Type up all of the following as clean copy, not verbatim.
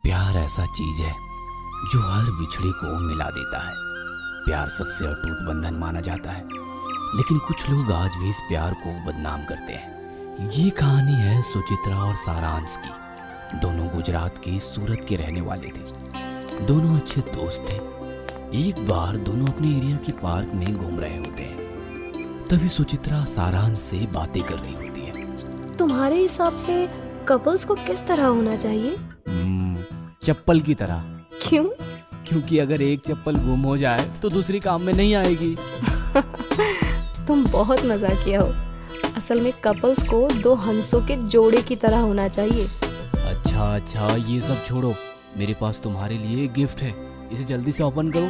प्यार ऐसा चीज है जो हर बिछड़ी को मिला देता है। प्यार सबसे अटूट बंधन माना जाता है, लेकिन कुछ लोग आज भी इस प्यार को बदनाम करते हैं। ये कहानी है सुचित्रा और सारांश की। दोनों गुजरात के सूरत के रहने वाले थे। दोनों अच्छे दोस्त थे। एक बार दोनों अपने एरिया के पार्क में घूम रहे होते हैं। तभी सुचित्रा सारांश से बातें कर रही होती है। तुम्हारे हिसाब से कपल्स को किस तरह होना चाहिए? चप्पल की तरह। क्यों? क्योंकि अगर एक चप्पल गुम हो जाए तो दूसरी काम में नहीं आएगी। तुम बहुत मजाक किया हो। असल में कपल्स को दो हंसों के जोड़े की तरह होना चाहिए। अच्छा, ये सब छोड़ो। मेरे पास तुम्हारे लिए एक गिफ्ट है, इसे जल्दी से ओपन करो।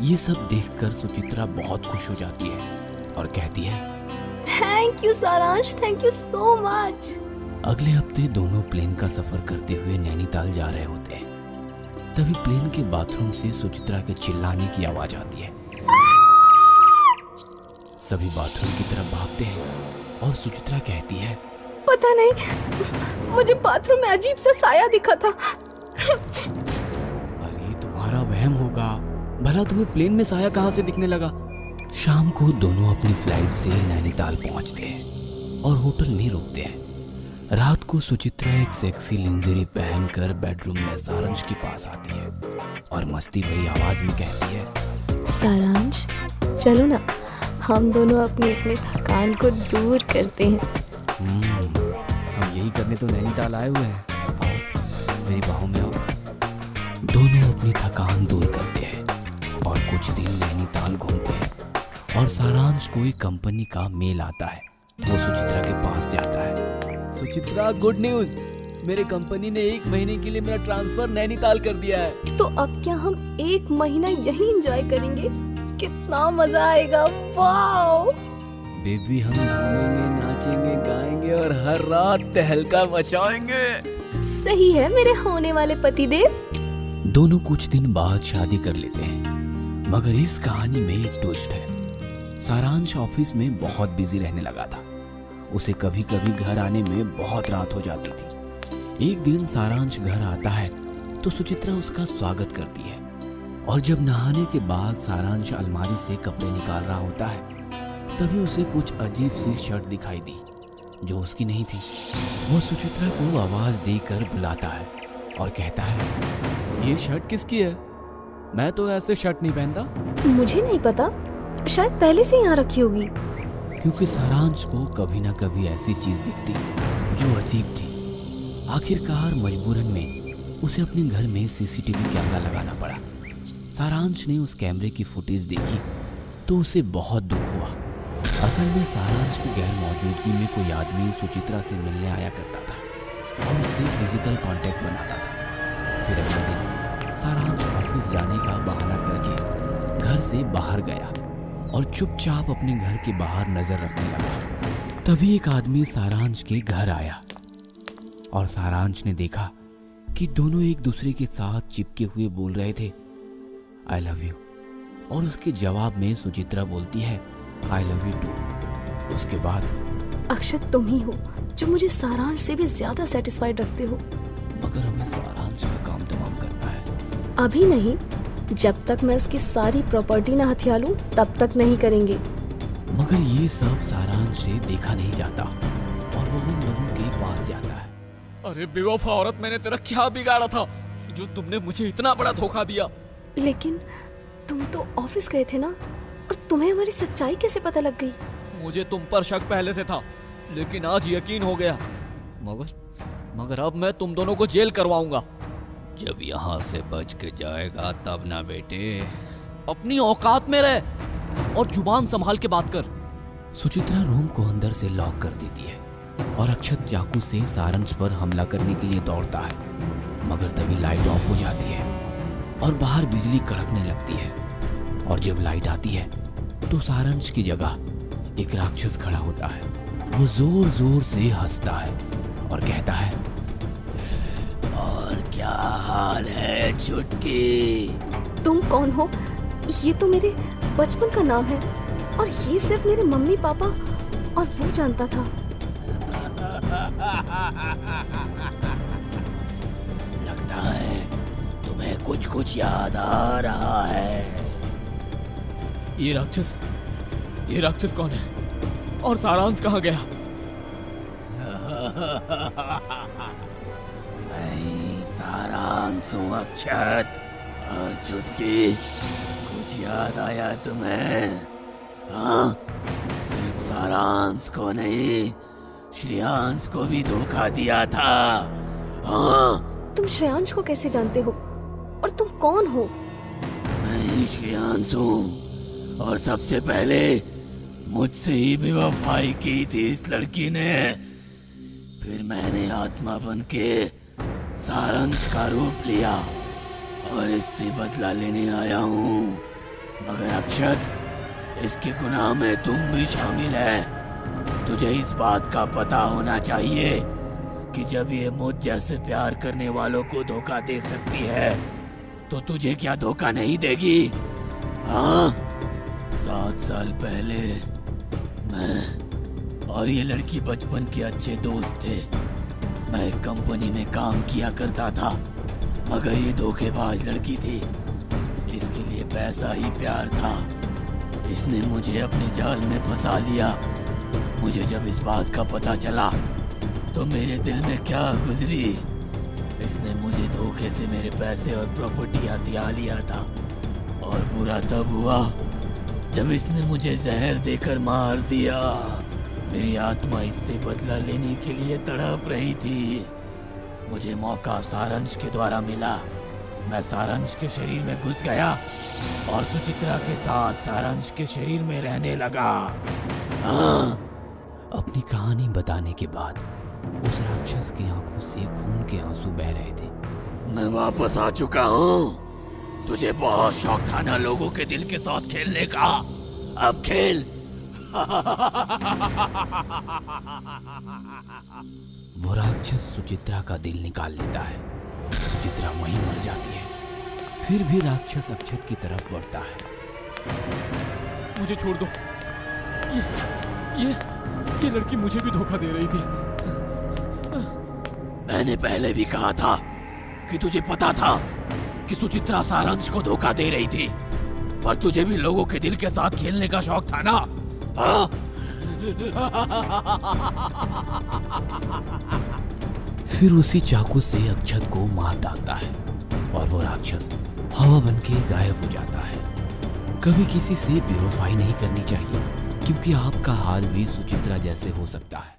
ये सब देखकर सुचित्रा बहुत खुश हो जाती है और कहती है, थैंक यू सारांश, थैंक यू सो मच। अगले हफ्ते दोनों प्लेन का सफर करते हुए नैनीताल जा रहे होते हैं। तभी प्लेन के बाथरूम से सुचित्रा के चिल्लाने की आवाज आती है। सभी बाथरूम की तरफ भागते हैं और सुचित्रा कहती है, पता नहीं, मुझे बाथरूम में अजीब सा साया दिखा था। अरे तुम्हारा वहम होगा, भला तुम्हें प्लेन में साया कहाँ से दिखने लगा? शाम को दोनों अपनी फ्लाइट से नैनीताल पहुंचते हैं और होटल में रुकते हैं। रात को सुचित्रा एक सेक्सी लिंजरी पहनकर बेडरूम में सारांश के पास आती है और मस्ती भरी आवाज में कहती है, सारांश चलो ना, हम दोनों अपनी थकान को दूर करते हैं। हम यही करने तो नैनीताल आए हुए हैं। आओ मेरी बाहों में आओ। दोनों अपनी थकान दूर करते हैं और कुछ दिन नैनीताल घूमते हैं। और सारांश को एक कंपनी का मेल आता है। वो सुचित्रा के पास जाता है। सुचित्रा, गुड न्यूज, मेरे कंपनी ने 1 महीने के लिए मेरा ट्रांसफर नैनीताल कर दिया है। तो अब क्या हम 1 महीना यहीं एंजॉय करेंगे? कितना मजा आएगा। वाओ बेबी, हम घूमेंगे, नाचेंगे, गाएंगे और हर रात तहलका मचाएंगे। सही है मेरे होने वाले पतिदेव। दोनों कुछ दिन बाद शादी कर लेते हैं, मगर इस कहानी में एक ट्विस्ट है। सारांश ऑफिस में बहुत बिजी रहने लगा था। उसे कभी कभी घर आने में बहुत रात हो जाती थी। एक दिन सारांश घर आता है तो सुचित्रा उसका स्वागत करती है। और जब नहाने के बाद सारांश अलमारी से कपड़े निकाल रहा होता है, तभी उसे कुछ अजीब सी शर्ट दिखाई दी जो उसकी नहीं थी। वो सुचित्रा को आवाज देकर बुलाता है और कहता है, ये शर्ट किसकी है? मैं तो ऐसे शर्ट नहीं पहनता। मुझे नहीं पता, शायद पहले से यहाँ रखी होगी। क्योंकि सारांश को कभी ना कभी ऐसी चीज दिखती जो अजीब थी। आखिरकार मजबूरन में उसे अपने घर में सीसीटीवी कैमरा लगाना पड़ा। सारांश ने उस कैमरे की फुटेज देखी तो उसे बहुत दुख हुआ। असल में सारांश की गैर मौजूदगी में कोई आदमी सुचित्रा से मिलने आया करता था और उससे फिजिकल कांटेक्ट बनाता था। फिर अगले दिन सारांश ऑफिस जाने का बहाना करके घर से बाहर गया और चुपचाप अपने घर के बाहर नजर रखने लगा। तभी एक आदमी सारांश के घर आया और सारांश ने देखा कि दोनों एक दूसरे के साथ चिपके हुए बोल रहे थे, आई लव यू। और उसके जवाब में सुचित्रा बोलती है, आई लव यू टू। उसके बाद, अक्षत तुम ही हो जो मुझे सारांश से भी ज्यादा सेटिस्फाइड रखते हो। मगर हमें सारांश का काम तमाम करना है। अभी नहीं, जब तक मैं उसकी सारी प्रॉपर्टी ना हथिया लूं तब तक नहीं करेंगे। मगर ये सब सारांश से देखा नहीं जाता और वो उन लोगों के पास जाता है। अरे बेवफा औरत, मैंने तेरा क्या बिगाड़ा था जो तुमने मुझे इतना बड़ा धोखा दिया? लेकिन तुम तो ऑफिस गए थे ना, और तुम्हें हमारी सच्चाई कैसे पता लग गई? मुझे तुम पर शक पहले से था, लेकिन आज यकीन हो गया। मगर अब मैं तुम दोनों को जेल करवाऊंगा। जब यहाँ से बच के जाएगा तब ना बेटे। अपनी औकात में रह और जुबान संभाल के बात कर। सुचित्रा रूम को अंदर से लॉक कर देती है और अक्षत चाकू से सारांश पर हमला करने के लिए दौड़ता है। मगर तभी लाइट ऑफ हो जाती है और बाहर बिजली कड़कने लगती है। और जब लाइट आती है तो सारांश की जगह एक राक्षस खड़ा होता है। वो जोर जोर से हंसता है और कहता है, और क्या हाल है चुटकी? तुम कौन हो? ये तो मेरे बचपन का नाम है। और ये सिर्फ मेरे मम्मी पापा और वो जानता था। लगता है तुम्हें कुछ कुछ याद आ रहा है। ये राक्षस कौन है? और सारांश कहाँ गया? मैं सारांश हूँ अक्षत। और चुटकी, कुछ याद आया तुम्हें? हाँ, सिर्फ सारांश को नहीं, श्रेयांश को भी धोखा दिया था। हाँ, तुम श्रेयांश को कैसे जानते हो? और तुम कौन हो? मैं ही श्रेयांश हूँ। और सबसे पहले मुझसे ही बेवफाई की थी इस लड़की ने। फिर मैंने आत्मा बन के सारांश का रूप लिया और इससे बदला लेने आया हूँ। मगर अक्षत, इसके गुनाह में तुम भी शामिल है। तुझे इस बात का पता होना चाहिए कि जब ये मुझ जैसे प्यार करने वालों को धोखा दे सकती है तो तुझे क्या धोखा नहीं देगी? हाँ, 7 साल पहले मैं और ये लड़की बचपन के अच्छे दोस्त थे। मैं एक कंपनी में काम किया करता था, मगर ये धोखेबाज लड़की थी। इसके लिए पैसा ही प्यार था। इसने मुझे अपने जाल में फंसा लिया। मुझे जब इस बात का पता चला तो मेरे दिल में क्या गुजरी। इसने मुझे धोखे से मेरे पैसे और प्रॉपर्टी हथिया लिया था। और बुरा तब हुआ जब इसने मुझे जहर देकर मार दिया। मेरी आत्मा इससे बदला लेने के लिए तड़प रही थी। मुझे मौका सारांश के द्वारा मिला। मैं सारांश के शरीर में घुस गया और सुचित्रा के साथ सारांश के शरीर में रहने लगा। हाँ, अपनी कहानी बताने के बाद उस राक्षस की आंखों से खून के आंसू बह रहे थे। मैं वापस आ चुका हूँ। तुझे बहुत शौक था ना लोगों के दिल के साथ खेलने का। अब खेल। वो राक्षस सुचित्रा का दिल निकाल लेता है। सुचित्रा वहीं मर जाती है। फिर भी राक्षस अक्षत की तरफ बढ़ता है। मुझे छोड़ दो। ये लड़की मुझे भी धोखा दे रही थी। मैंने पहले भी कहा था कि तुझे पता था कि सुचित्रा सारांश को धोखा दे रही थी, पर तुझे भी लोगों के दिल के साथ खेलने का शौक था ना? हाँ? फिर उसी चाकू से अक्षत को मार डालता है और वो राक्षस हवा बनके गायब हो जाता है। कभी किसी से बेवफाई नहीं करनी चाहिए, क्योंकि आपका हाल भी सुचित्रा जैसे हो सकता है।